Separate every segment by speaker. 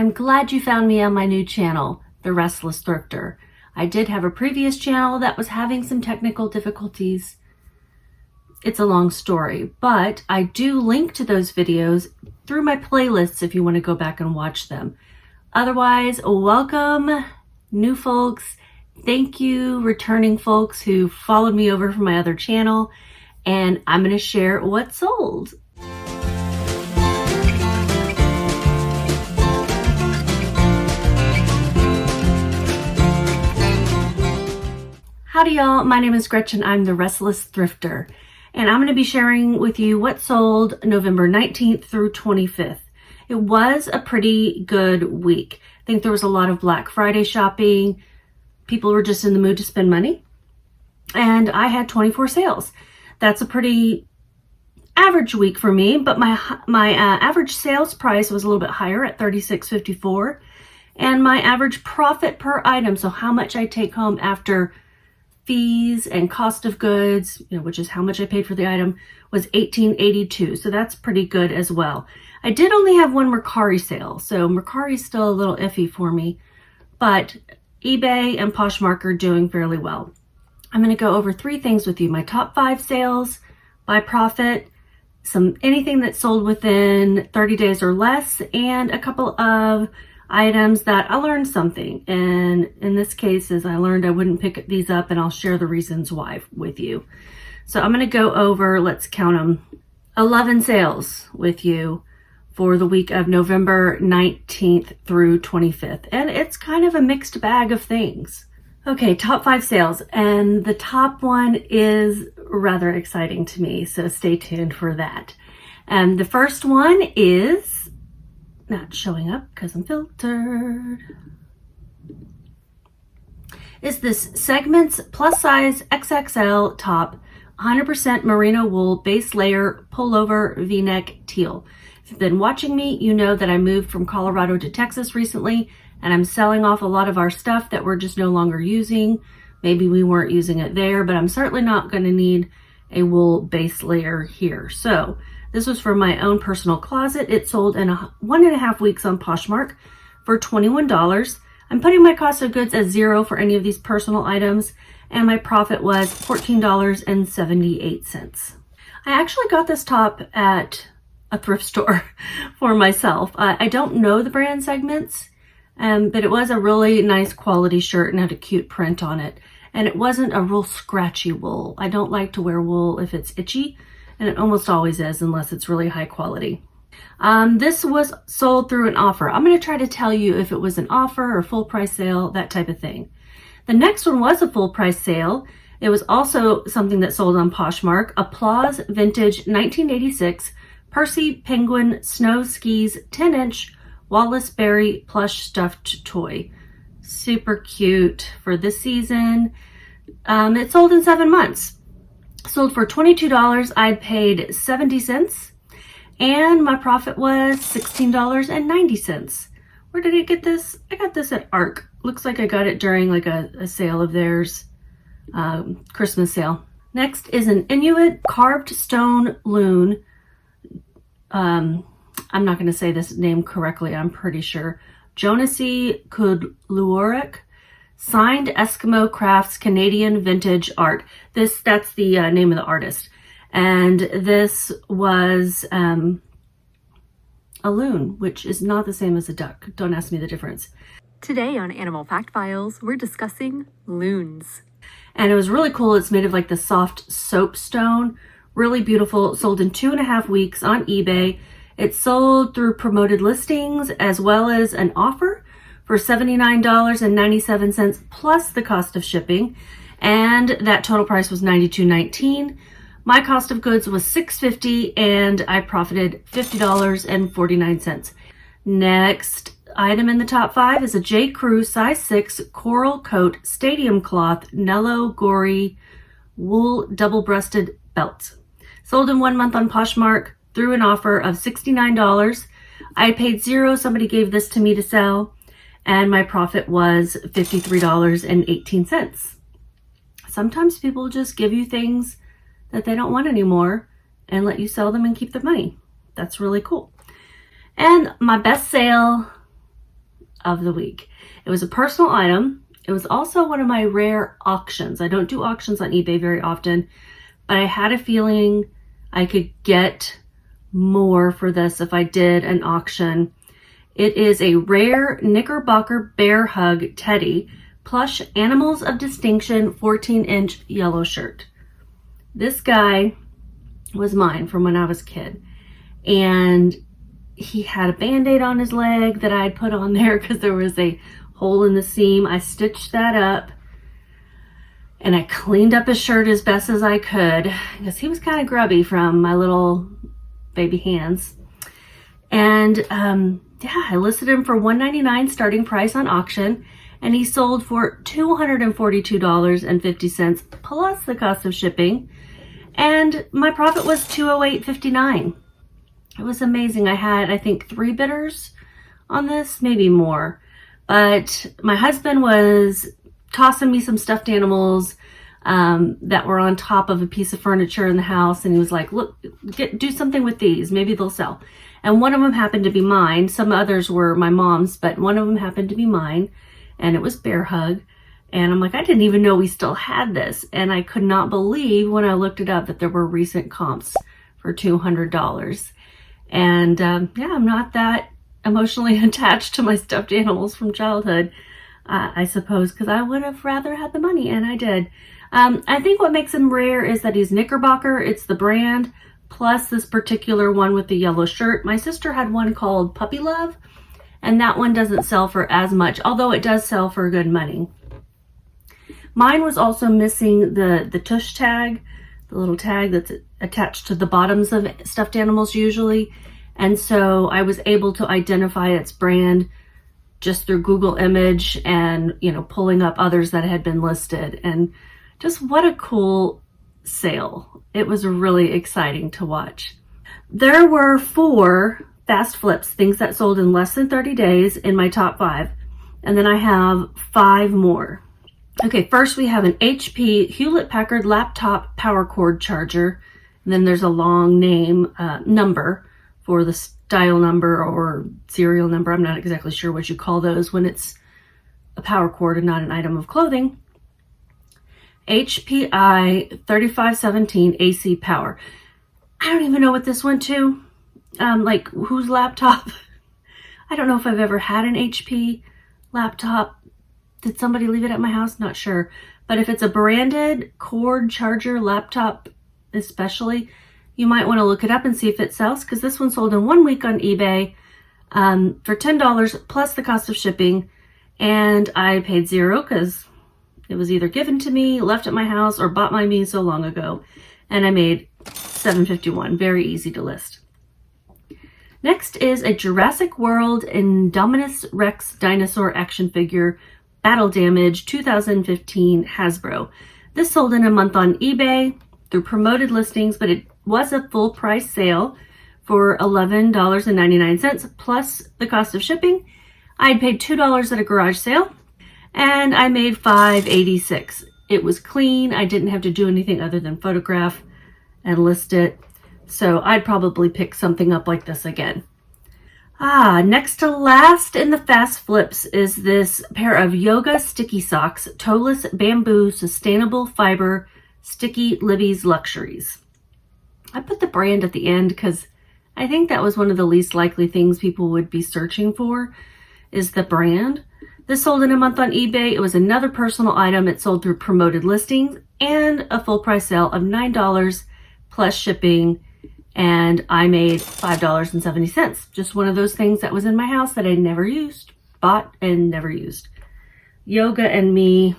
Speaker 1: I'm glad you found me on my new channel, The Restless Thrifter. I did have a previous channel that was having some technical difficulties. It's a long story, but I do link to those videos through my playlists if you want to go back and watch them. Otherwise, welcome new folks. Thank you returning folks who followed me over from my other channel, and I'm going to share what sold. Howdy y'all, my name is Gretchen. I'm the Restless Thrifter, and I'm going to be sharing with you what sold November 19th through 25th. It was a pretty good week. I think there was a lot of Black Friday shopping. People were just in the mood to spend money, and I had 24 sales. That's a pretty average week for me, but my average sales price was a little bit higher at $36.54, and my average profit per item, so how much I take home after fees and cost of goods, which is how much I paid for the item, was $18.82. So that's pretty good as well. I did only have one Mercari sale, so Mercari is still a little iffy for me, but eBay and Poshmark are doing fairly well. I'm going to go over three things with you: my top 5 sales by profit, anything that sold within 30 days or less, and a couple of items that I learned something. And in this case, I learned I wouldn't pick these up, and I'll share the reasons why with you. So I'm going to go over, let's count them, 11 sales with you for the week of November 19th through 25th. And it's kind of a mixed bag of things. Okay, top 5 sales. And the top one is rather exciting to me, so stay tuned for that. And the first one is not showing up because I'm filtered. Is this Segments plus size XXL top 100% merino wool base layer pullover v-neck teal. If you've been watching me, you know that I moved from Colorado to Texas recently, and I'm selling off a lot of our stuff that we're just no longer using. Maybe we weren't using it there, but I'm certainly not going to need a wool base layer here. So this was for my own personal closet. It sold in 1.5 weeks on Poshmark for $21. I'm putting my cost of goods at 0 for any of these personal items, and my profit was $14.78. I actually got this top at a thrift store for myself. I don't know the brand Segments, but it was a really nice quality shirt and had a cute print on it. And it wasn't a real scratchy wool. I don't like to wear wool if it's itchy, and it almost always is unless it's really high quality. This was sold through an offer. I'm going to try to tell you if it was an offer or full price sale, that type of thing. The next one was a full price sale. It was also something that sold on Poshmark. Applause Vintage 1986 Percy Penguin Snow Skis 10-inch Wallace Berry plush stuffed toy. Super cute for this season. It sold in 7 months. Sold for $22. I paid 70 cents, and my profit was $16.90. Where did I get this? I got this at ARC. Looks like I got it during like a sale of theirs, Christmas sale. Next is an Inuit carved stone loon. I'm not going to say this name correctly, I'm pretty sure. Jonasi Kudluorek. Signed Eskimo Crafts Canadian Vintage Art. That's the name of the artist. And this was a loon, which is not the same as a duck. Don't ask me the difference.
Speaker 2: Today on Animal Fact Files, we're discussing loons.
Speaker 1: And it was really cool. It's made of like the soft soapstone. Really beautiful. Sold in 2.5 weeks on eBay. It sold through promoted listings as well as an offer for $79.97 plus the cost of shipping, and that total price was $92.19. My cost of goods was $6.50, and I profited $50.49. Next item in the top 5 is a J. Crew size 6 coral coat stadium cloth Nello Gory wool double-breasted belt. Sold in 1 month on Poshmark through an offer of $69. I paid 0. Somebody gave this to me to sell, and my profit was $53.18. Sometimes people just give you things that they don't want anymore and let you sell them and keep the money. That's really cool. And my best sale of the week. It was a personal item. It was also one of my rare auctions. I don't do auctions on eBay very often, but I had a feeling I could get more for this if I did an auction. It is a rare Knickerbocker Bear Hug Teddy plush Animals of Distinction 14-inch yellow shirt. This guy was mine from when I was a kid. And he had a Band-Aid on his leg that I had put on there because there was a hole in the seam. I stitched that up and I cleaned up his shirt as best as I could because he was kind of grubby from my little baby hands. And yeah, I listed him for $199 starting price on auction, and he sold for $242.50 plus the cost of shipping, and my profit was $208.59. It was amazing. I had, I think, 3 bidders on this, maybe more, but my husband was tossing me some stuffed animals that were on top of a piece of furniture in the house, and he was like, look, do something with these, maybe they'll sell. And one of them happened to be mine. Some others were my mom's, but one of them happened to be mine, and it was Bear Hug. And I'm like, I didn't even know we still had this, and I could not believe when I looked it up that there were recent comps for $200. And yeah, I'm not that emotionally attached to my stuffed animals from childhood, I suppose, because I would have rather had the money, and I did. I think what makes him rare is that he's Knickerbocker. It's the brand, plus this particular one with the yellow shirt. My sister had one called Puppy Love, and that one doesn't sell for as much, although it does sell for good money. Mine was also missing the tush tag, the little tag that's attached to the bottoms of stuffed animals usually. And so I was able to identify its brand just through Google image and, you know, pulling up others that had been listed. And just what a cool sale. It was really exciting to watch. There were 4 fast flips, things that sold in less than 30 days in my top 5. And then I have 5 more. Okay, first we have an HP Hewlett-Packard laptop power cord charger. And then there's a long name, number for the style number or serial number. I'm not exactly sure what you call those when it's a power cord and not an item of clothing. HPI 3517 AC power. I don't even know what this went to. Like whose laptop? I don't know if I've ever had an HP laptop. Did somebody leave it at my house? Not sure. But if it's a branded cord charger laptop especially, you might want to look it up and see if it sells, because this one sold in 1 week on eBay for $10 plus the cost of shipping, and I paid $0 because it was either given to me, left at my house, or bought by me so long ago, and I made $7.51. Very easy to list. Next is a Jurassic World Indominus Rex dinosaur action figure, Battle Damage 2015 Hasbro. This sold in a month on eBay through promoted listings, but it was a full price sale for $11.99 plus the cost of shipping. I had paid $2 at a garage sale, and I made $5.86. It was clean. I didn't have to do anything other than photograph and list it. So I'd probably pick something up like this again. Next to last in the fast flips is this pair of Yoga Sticky Socks, Toeless Bamboo Sustainable Fiber Sticky Libby's Luxuries. I put the brand at the end because I think that was one of the least likely things people would be searching for, is the brand. This sold in a month on eBay. It was another personal item. It sold through promoted listings and a full price sale of $9 plus shipping, and I made $5.70. Just one of those things that was in my house that I never used, bought and never used. Yoga and me,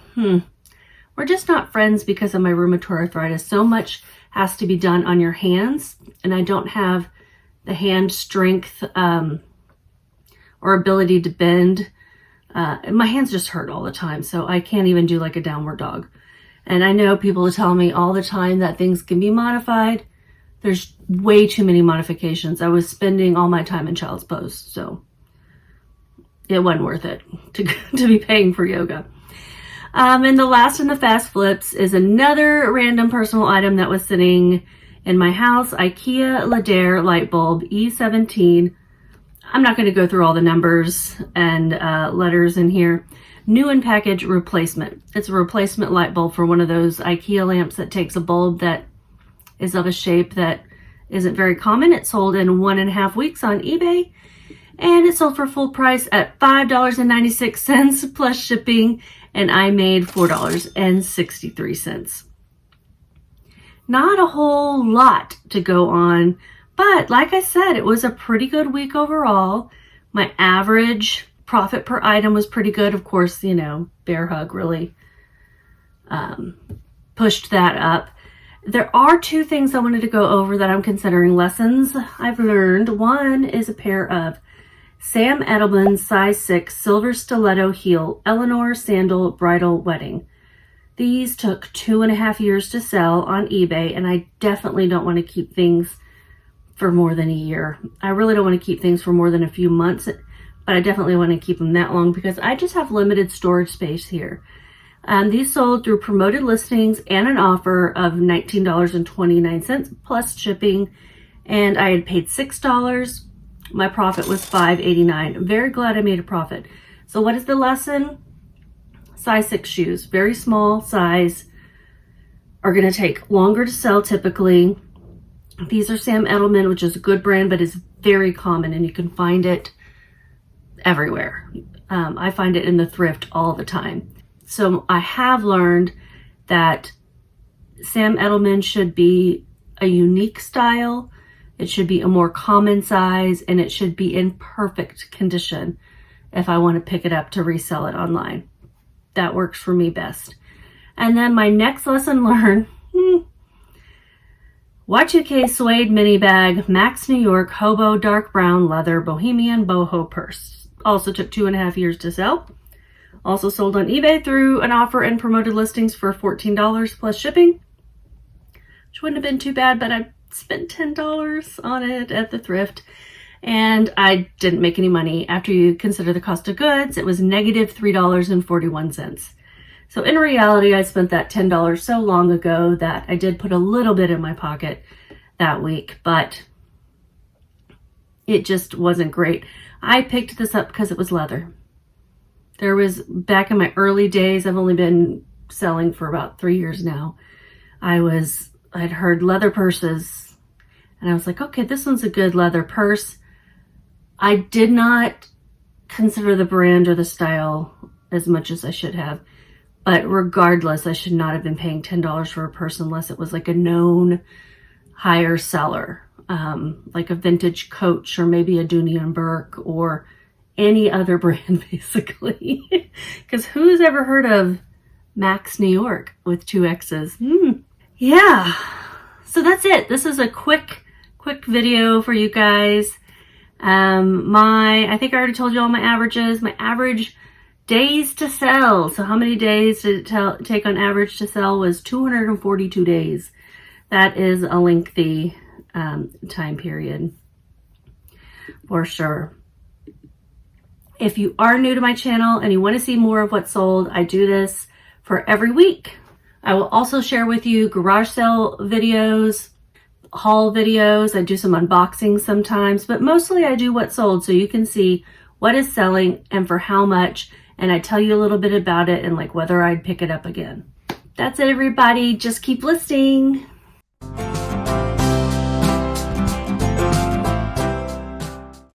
Speaker 1: we're just not friends because of my rheumatoid arthritis. So much has to be done on your hands, and I don't have the hand strength or ability to bend. My hands just hurt all the time, so I can't even do like a downward dog. And I know people tell me all the time that things can be modified. There's way too many modifications. I was spending all my time in child's pose, so it wasn't worth it to be paying for yoga. And the last in the fast flips is another random personal item that was sitting in my house, IKEA Ladare light bulb E17. I'm not going to go through all the numbers and letters in here. New in package replacement. It's a replacement light bulb for one of those IKEA lamps that takes a bulb that is of a shape that isn't very common. It sold in 1.5 weeks on eBay, and it sold for full price at $5.96 plus shipping, and I made $4.63. Not a whole lot to go on, but like I said, it was a pretty good week overall. My average profit per item was pretty good. Of course, you know, Bear Hug really pushed that up. There are two things I wanted to go over that I'm considering lessons I've learned. One is a pair of Sam Edelman size 6 silver stiletto heel Eleanor sandal bridal wedding. These took 2.5 years to sell on eBay, and I definitely don't want to keep things for more than a year. I really don't want to keep things for more than a few months, but I definitely want to keep them that long because I just have limited storage space here. These sold through promoted listings and an offer of $19.29 plus shipping, and I had paid $6. My profit was $5.89. I'm very glad I made a profit. So what is the lesson? Size 6 shoes, very small size, are going to take longer to sell typically. These are Sam Edelman, which is a good brand, but is very common, and you can find it everywhere. I find it in the thrift all the time. So I have learned that Sam Edelman should be a unique style. It should be a more common size, and it should be in perfect condition if I want to pick it up to resell it online. That works for me best. And then my next lesson learned, Y2K suede mini bag, Max New York hobo dark brown leather bohemian boho purse. Also took 2.5 years to sell. Also sold on eBay through an offer and promoted listings for $14 plus shipping, which wouldn't have been too bad, but I spent $10 on it at the thrift, and I didn't make any money. After you consider the cost of goods, it was negative $3.41. So in reality, I spent that $10 so long ago that I did put a little bit in my pocket that week, but it just wasn't great. I picked this up because it was leather. There was, back in my early days, I've only been selling for about 3 years now. I'd heard leather purses, and I was like, okay, this one's a good leather purse. I did not consider the brand or the style as much as I should have. But regardless, I should not have been paying $10 for a purse unless it was like a known higher seller, like a vintage Coach or maybe a Dooney and Burke or any other brand, basically. Because who's ever heard of Max New York with 2 X's? Yeah. So that's it. This is a quick video for you guys. I think I already told you all my averages. My average days to sell. So how many days did it take on average to sell was 242 days. That is a lengthy time period for sure. If you are new to my channel and you want to see more of what's sold, I do this for every week. I will also share with you garage sale videos, haul videos. I do some unboxings sometimes, but mostly I do what's sold so you can see what is selling and for how much. And I tell you a little bit about it and like whether I'd pick it up again. That's it, everybody. Just keep listing.